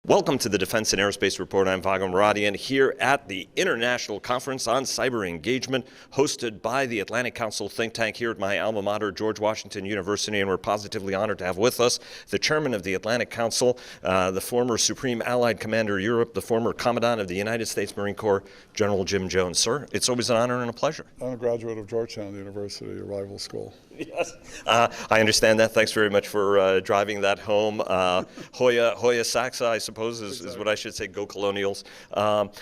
Welcome to the Defense and Aerospace Report. I'm Vago Muradian here at the International Conference on Cyber Engagement, hosted by the Atlantic Council think tank here at my alma mater, George Washington University, and we're positively honored to have with us the chairman of the Atlantic Council, the former Supreme Allied Commander of Europe, the former Commandant of the United States Marine Corps, General Jim Jones. Sir, it's always an honor and a pleasure. I'm a graduate of Georgetown University, a rival school. Yes, I understand that. Thanks very much for driving that home. Hoya Saxa, I suppose, is what I should say. Go Colonials.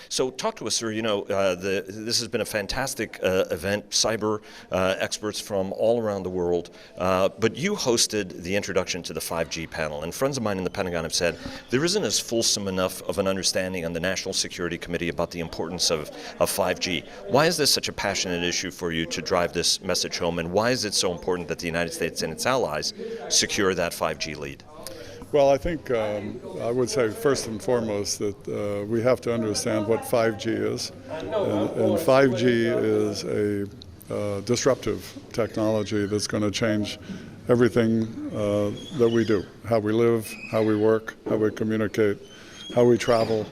So talk to us, sir. You know, this has been a fantastic event. Cyber experts from all around the world. But you hosted the introduction to the 5G panel. And friends of mine in the Pentagon have said there isn't as fulsome enough of an understanding on the National Security Committee about the importance of 5G. Why is this such a passionate issue for you to drive this message home? And why is it so important that the United States and its allies secure that 5G lead? Well, I think I would say first and foremost that we have to understand what 5G is. And 5G is a disruptive technology that's going to change everything that we do, how we live, how we work, how we communicate, how we travel.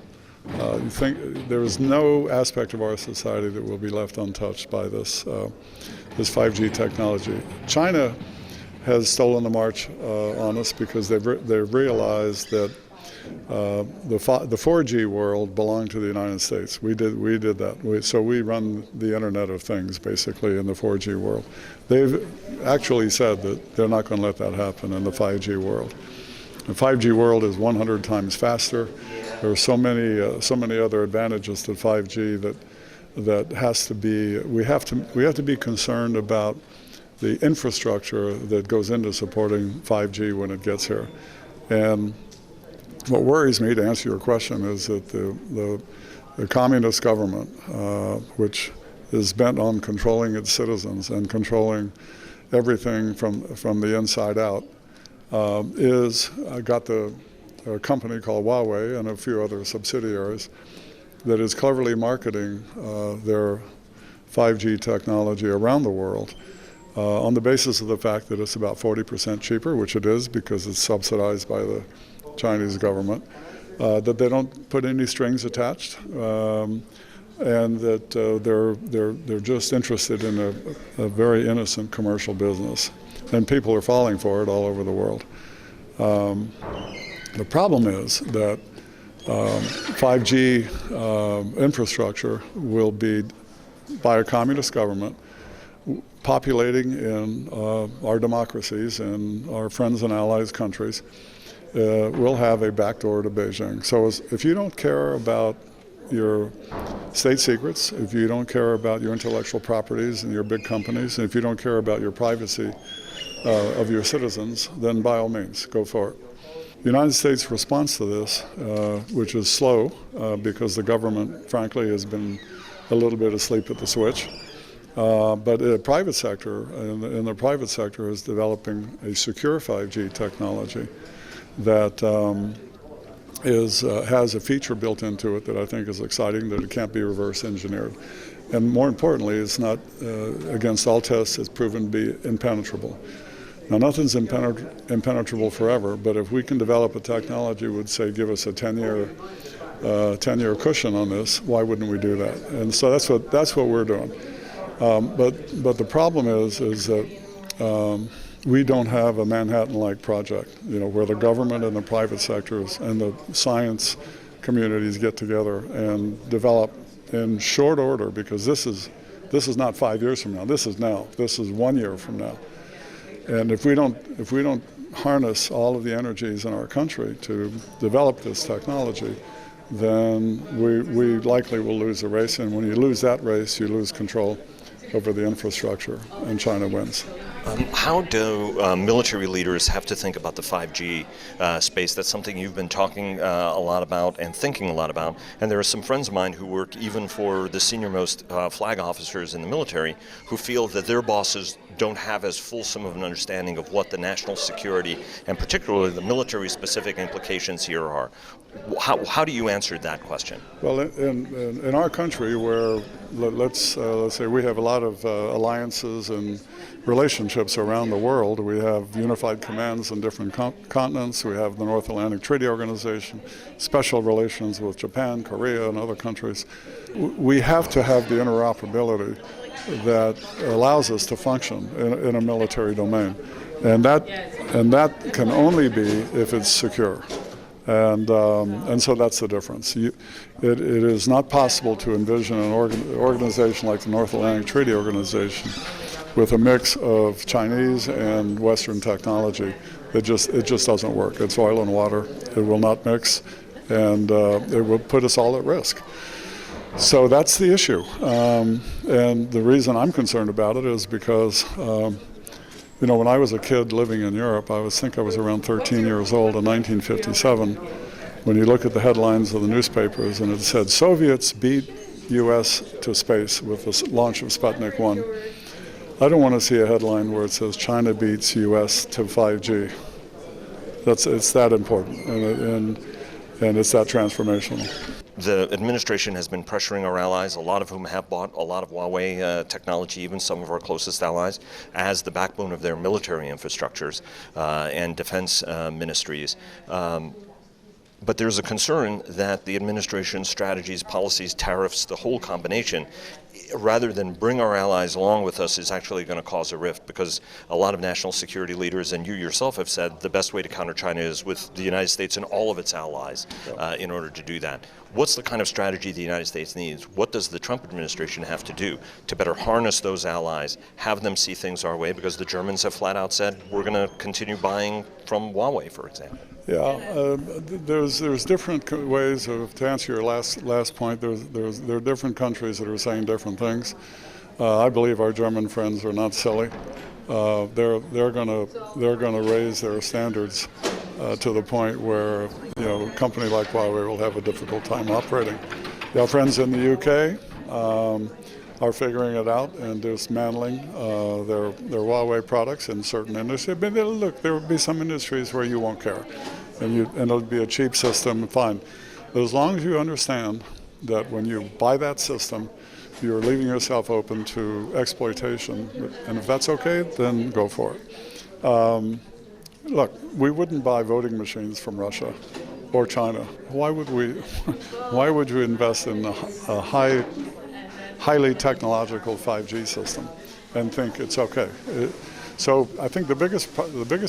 You think there is no aspect of our society that will be left untouched by this 5G technology. China has stolen the march on us because they've realized that the 4G world belonged to the United States. We did that. So we run the Internet of Things basically in the 4G world. They've actually said that they're not going to let that happen in the 5G world. The 5G world is 100 times faster. There are so many other advantages to 5G that has to be. We have to be concerned about the infrastructure that goes into supporting 5G when it gets here. And what worries me, to answer your question, is that the communist government, which is bent on controlling its citizens and controlling everything from the inside out, got a company called Huawei and a few other subsidiaries that is cleverly marketing their 5G technology around the world on the basis of the fact that it's about 40% cheaper, which it is because it's subsidized by the Chinese government, that they don't put any strings attached, and that they're just interested in a very innocent commercial business. And people are falling for it all over the world. The problem is that 5G infrastructure will be by a communist government populating in our democracies and our friends and allies countries. Will have a backdoor to Beijing. So if you don't care about your state secrets, if you don't care about your intellectual properties and your big companies, and if you don't care about your privacy of your citizens, then by all means, go for it. The United States' response to this, which is slow because the government, frankly, has been a little bit asleep at the switch, but the private sector, and the private sector is developing a secure 5G technology that has a feature built into it that I think is exciting, that it can't be reverse engineered. And more importantly, it's not, against all tests, it's proven to be impenetrable. Now, nothing's impenetrable forever, but if we can develop a technology that would, say, give us a 10-year cushion on this, why wouldn't we do that? And so that's what we're doing. But the problem is that we don't have a Manhattan-like project, you know, where the government and the private sectors and the science communities get together and develop in short order, because this is not 5 years from now. This is now. This is 1 year from now. And if we don't harness all of the energies in our country to develop this technology, then we likely will lose the race. And when you lose that race, you lose control over the infrastructure, and China wins. How do military leaders have to think about the 5G space? That's something you've been talking a lot about and thinking a lot about. And there are some friends of mine who work even for the senior-most flag officers in the military who feel that their bosses don't have as fulsome of an understanding of what the national security and particularly the military-specific implications here are. How do you answer that question? Well, in our country, where let's say we have a lot of alliances and relationships around the world. We have unified commands in different continents. We have the North Atlantic Treaty Organization, special relations with Japan, Korea, and other countries. We have to have the interoperability that allows us to function in a military domain. And that can only be if it's secure. And so that's the difference. It is not possible to envision an organization like the North Atlantic Treaty Organization with a mix of Chinese and Western technology. It just doesn't work. It's oil and water. It will not mix, and it will put us all at risk. So that's the issue. And the reason I'm concerned about it is because when I was a kid living in Europe, I think I was around 13 years old in 1957, when you look at the headlines of the newspapers and it said, Soviets beat U.S. to space with the launch of Sputnik 1. I don't want to see a headline where it says China beats U.S. to 5G. It's that important, and it's that transformational. The administration has been pressuring our allies, a lot of whom have bought a lot of Huawei technology, even some of our closest allies, as the backbone of their military infrastructures and defense ministries. But there's a concern that the administration's strategies, policies, tariffs, the whole combination, rather than bring our allies along with us, is actually going to cause a rift, because a lot of national security leaders, and you yourself have said, the best way to counter China is with the United States and all of its allies in order to do that. What's the kind of strategy the United States needs? What does the Trump administration have to do to better harness those allies, have them see things our way? Because the Germans have flat out said, we're going to continue buying from Huawei, for example. Yeah, there's different ways to answer your last point. There are different countries that are saying different things. I believe our German friends are not silly. They're gonna raise their standards to the point where a company like Huawei will have a difficult time operating. Our friends in the UK are figuring it out and dismantling their Huawei products in certain industries. But look, there will be some industries where you won't care, and it'll be a cheap system, fine. But as long as you understand that when you buy that system, you're leaving yourself open to exploitation, and if that's okay, then go for it. Look, we wouldn't buy voting machines from Russia or China. Why would we? Why would you invest in a highly technological 5G system and think it's okay? So I think the biggest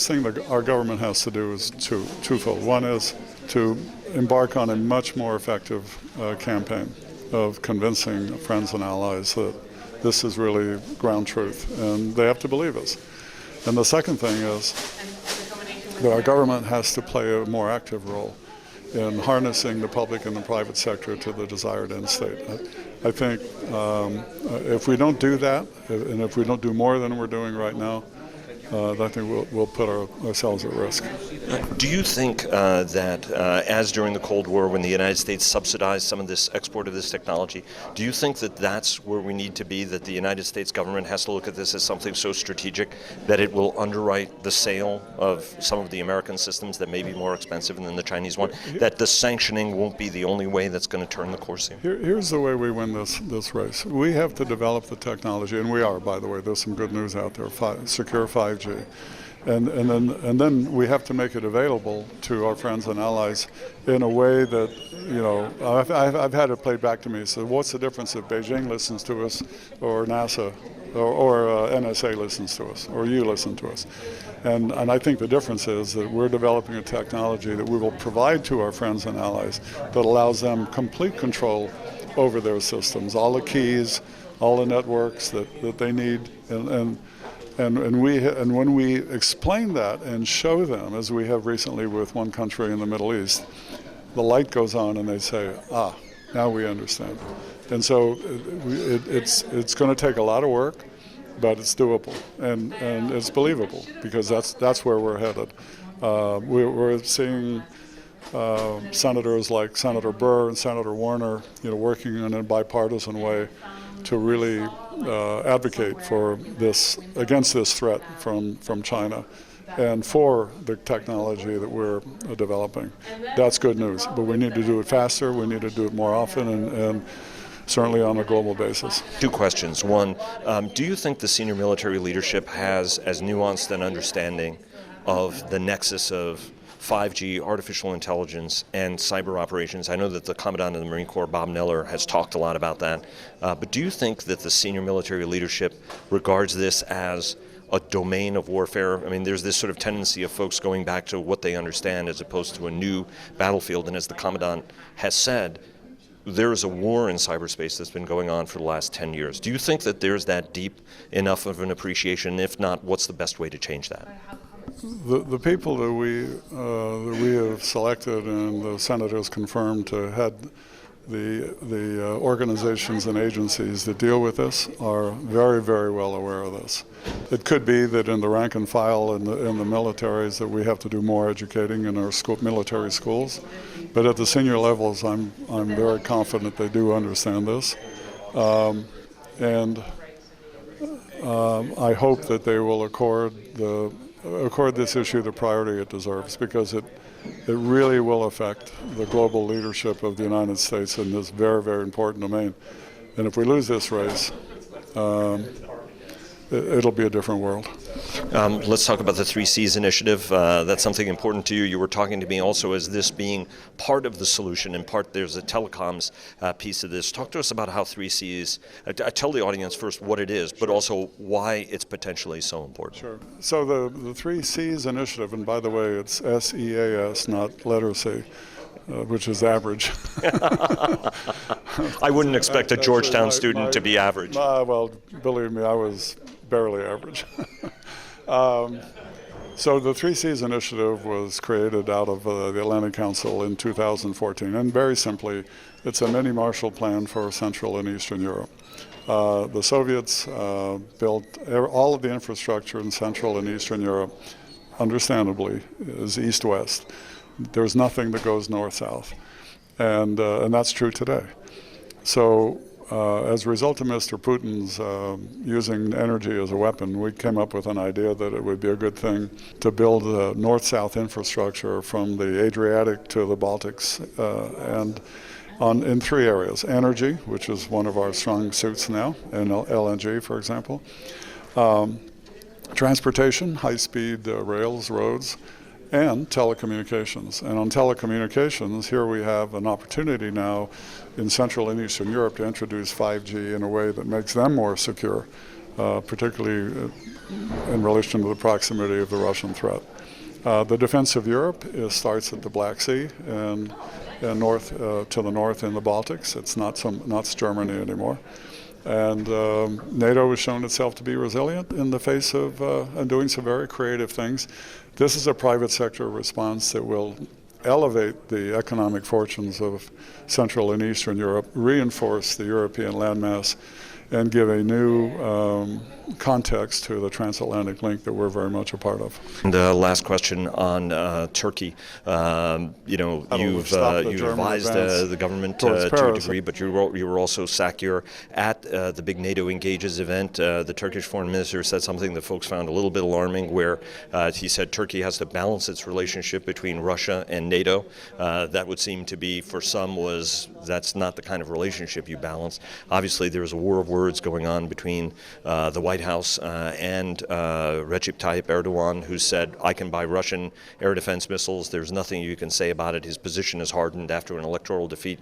thing that our government has to do is twofold. One is to embark on a much more effective campaign of convincing friends and allies that this is really ground truth, and they have to believe us. And the second thing is that our government has to play a more active role in harnessing the public and the private sector to the desired end state. I think if we don't do that, and if we don't do more than we're doing right now, I think we'll put ourselves at risk. Do you think that, as during the Cold War, when the United States subsidized some of this export of this technology, do you think that that's where we need to be, that the United States government has to look at this as something so strategic that it will underwrite the sale of some of the American systems that may be more expensive than the Chinese one, that the sanctioning won't be the only way that's going to turn the course here? Here's the way we win this race. We have to develop the technology, and we are, by the way. There's some good news out there, secure 5G. And then we have to make it available to our friends and allies in a way that, I've had it played back to me. So what's the difference if Beijing listens to us, or NASA, or NSA listens to us, or you listen to us? And I think the difference is that we're developing a technology that we will provide to our friends and allies that allows them complete control over their systems, all the keys, all the networks that they need, and when we explain that and show them, as we have recently with one country in the Middle East, the light goes on and they say, now we understand. And so it's going to take a lot of work, but it's doable and it's believable, because that's where we're headed. We're seeing senators like Senator Burr and Senator Warner, working in a bipartisan way to really advocate for against this threat from China, and for the technology that we're developing. That's good news, but we need to do it faster. We need to do it more often, certainly on a global basis. Two questions. One, do you think the senior military leadership has as nuanced an understanding of the nexus of 5G, artificial intelligence, and cyber operations? I know that the Commandant of the Marine Corps, Bob Neller, has talked a lot about that. But do you think that the senior military leadership regards this as a domain of warfare? I mean, there's this sort of tendency of folks going back to what they understand as opposed to a new battlefield. And as the Commandant has said, there is a war in cyberspace that's been going on for the last 10 years. Do you think that there's that deep enough of an appreciation? If not, what's the best way to change that? The people that we have selected and the Senate has confirmed to head the organizations and agencies that deal with this are very, very well aware of this. It could be that in the rank and file in the militaries that we have to do more educating in our military schools, but at the senior levels, I'm very confident they do understand this, and I hope that they will accord this issue the priority it deserves, because it really will affect the global leadership of the United States in this very, very important domain. And if we lose this race, it'll be a different world. Let's talk about the 3Cs initiative. That's something important to you. You were talking to me also as this being part of the solution. In part, there's a telecoms piece of this. Talk to us about how 3Cs, tell the audience first what it is, but also why it's potentially so important. Sure. So the 3Cs initiative, and by the way, it's SEAS, not letter C, which is average. I wouldn't expect a Georgetown student to be average. Well, believe me, I was barely average. So the 3Cs initiative was created out of the Atlantic Council in 2014, and very simply, it's a mini Marshall Plan for Central and Eastern Europe. The Soviets built all of the infrastructure in Central and Eastern Europe, understandably, is east-west. There's nothing that goes north-south, and that's true today. So as a result of Mr. Putin's using energy as a weapon, we came up with an idea that it would be a good thing to build a north-south infrastructure from the Adriatic to the Baltics, and in three areas: energy, which is one of our strong suits now, and LNG, for example; transportation, high-speed rails, roads; and telecommunications. And on telecommunications, here we have an opportunity now in Central and Eastern Europe to introduce 5G in a way that makes them more secure, particularly in relation to the proximity of the Russian threat. The defense of Europe starts at the Black Sea and north to the north in the Baltics. It's not Germany anymore. And NATO has shown itself to be resilient in the face of and doing some very creative things. This is a private sector response that will elevate the economic fortunes of Central and Eastern Europe, reinforce the European landmass, and give a new context to the transatlantic link that we're very much a part of. And last question on Turkey. You've advised the government to a degree, but you were also SACEUR at the big NATO Engages event. The Turkish foreign minister said something that folks found a little bit alarming, where he said Turkey has to balance its relationship between Russia and NATO. That would seem to be, for some, that's not the kind of relationship you balance. Obviously, there is a war of words going on between the White House and Recep Tayyip Erdogan, who said, I can buy Russian air defense missiles. There's nothing you can say about it. His position has hardened after an electoral defeat,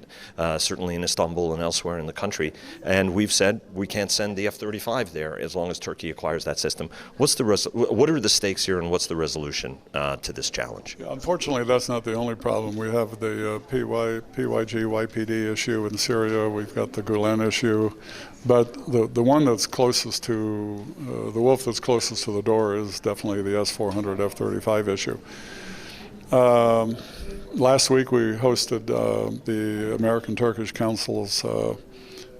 certainly in Istanbul and elsewhere in the country. And we've said we can't send the F-35 there as long as Turkey acquires that system. What are the stakes here, and what's the resolution to this challenge? Yeah, unfortunately, that's not the only problem. We have the PYG, YPD issue in Syria. We've got the Gulen issue. But the one that's closest to, the wolf that's closest to the door is definitely the S-400 F-35 issue. Last week we hosted the American-Turkish Council's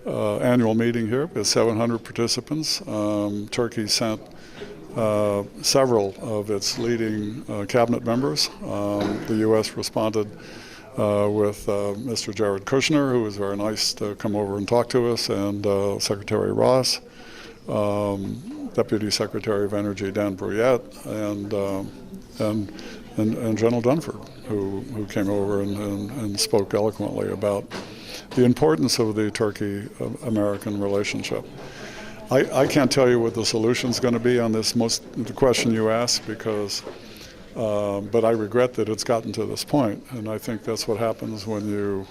annual meeting here with 700 participants. Turkey sent several of its leading cabinet members. The U.S. responded with Mr. Jared Kushner, who was very nice to come over and talk to us, and Secretary Ross, Deputy Secretary of Energy Dan Brouillette, and General Dunford, who came over and spoke eloquently about the importance of the Turkey-American relationship. I can't tell you what the solution is going to be on the question you asked, because, but I regret that it's gotten to this point, and I think that's what happens when you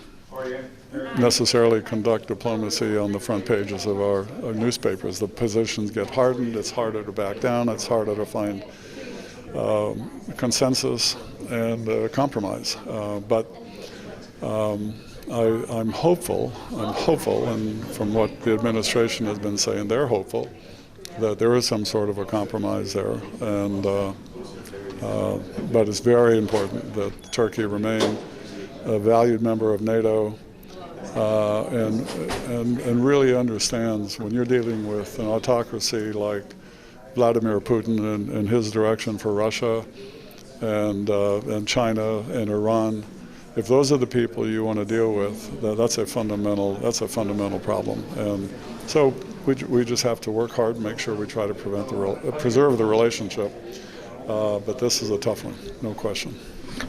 necessarily conduct diplomacy on the front pages of our newspapers. The positions get hardened, it's harder to back down, it's harder to find consensus and compromise. But I'm hopeful, and from what the administration has been saying, they're hopeful that there is some sort of a compromise there. And but it's very important that Turkey remain a valued member of NATO, and really understands when you're dealing with an autocracy like Vladimir Putin and his direction for Russia and China and Iran. If those are the people you want to deal with, that's a fundamental problem. And so we just have to work hard and make sure we try to preserve the relationship. But this is a tough one, no question.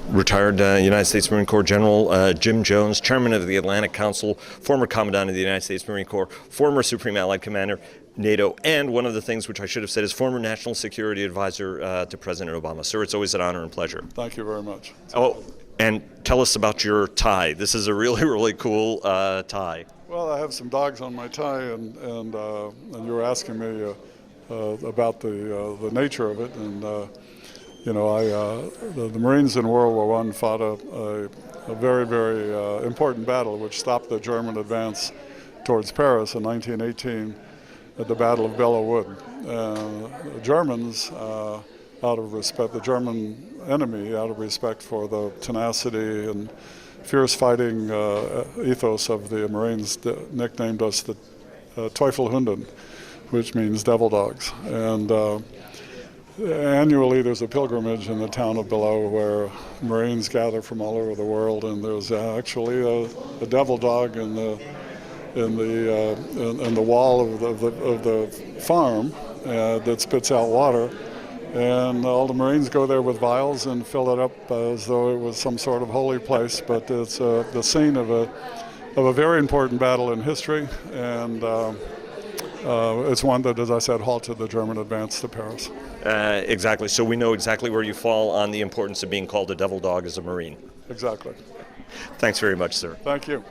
Retired United States Marine Corps General Jim Jones, Chairman of the Atlantic Council, former Commandant of the United States Marine Corps, former Supreme Allied Commander, NATO, and one of the things which I should have said is former National Security Advisor to President Obama. Sir, it's always an honor and pleasure. Thank you very much. Oh, and tell us about your tie. This is a really, really cool tie. Well, I have some dogs on my tie, and you were asking me about the nature of it, and you know, the Marines in World War I fought a very, very important battle which stopped the German advance towards Paris in 1918 at the Battle of Belleau Wood. The Germans, out of respect, the German enemy, out of respect for the tenacity and fierce fighting ethos of the Marines, nicknamed us the Teufelhunden, which means devil dogs. And annually there's a pilgrimage in the town of Belleau where Marines gather from all over the world, and there's actually a devil dog in the wall of the farm that spits out water, and all the Marines go there with vials and fill it up as though it was some sort of holy place. But it's the scene of a very important battle in history, and it's one that, as I said, halted the German advance to Paris. Exactly. So we know exactly where you fall on the importance of being called a devil dog as a Marine. Exactly. Thanks very much, sir. Thank you.